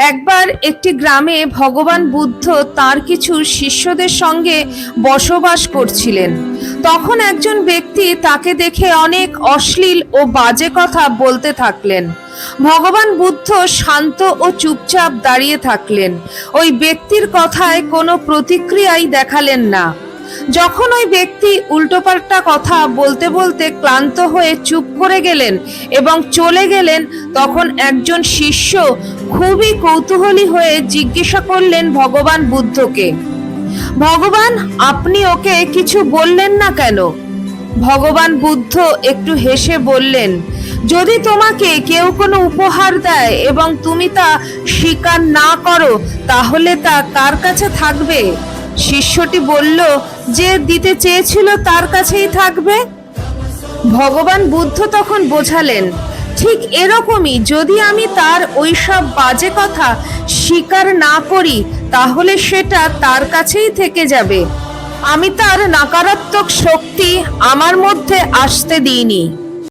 একবার একটি গ্রামে ভগবান বুদ্ধ তার কিছু শিষ্যদের সঙ্গে বসবাস করছিলেন। তখন একজন ব্যক্তি তাকে দেখে অনেক অশ্লীল ও বাজে কথা বলতে থাকলেন। ভগবান বুদ্ধ শান্ত ও চুপচাপ দাঁড়িয়ে থাকলেন। ওই ব্যক্তির কথায় কোনো প্রতিক্রিয়াই দেখালেন না। যখন ওই ব্যক্তি উল্টোপাল্টা কথা বলতে বলতে ক্লান্ত হয়ে চুপ করে গেলেন এবং চলে গেলেন, তখন একজন শিষ্য খুবই কৌতূহলী হয়ে জিজ্ঞাসা করলেন ভগবান বুদ্ধকে, ভগবান, আপনি ওকে কিছু বললেন না কেন? ভগবান বুদ্ধ একটু হেসে বললেন, যদি তোমাকে কেউ কোনো উপহার দেয় এবং তুমি তা স্বীকার না করো, তাহলে তা কার কাছে থাকবে? শিষ্যটি বলল, যে দিতে চেয়েছিল তার কাছেই থাকবে। ভগবান বুদ্ধ তখন বোঝালেন, ঠিক এরকমই যদি আমি তার ওইসব বাজে কথা স্বীকার না করি, তাহলে সেটা তার কাছেই থেকে যাবে। আমি তার নকারাত্মক শক্তি আমার মধ্যে আসতে দিইনি।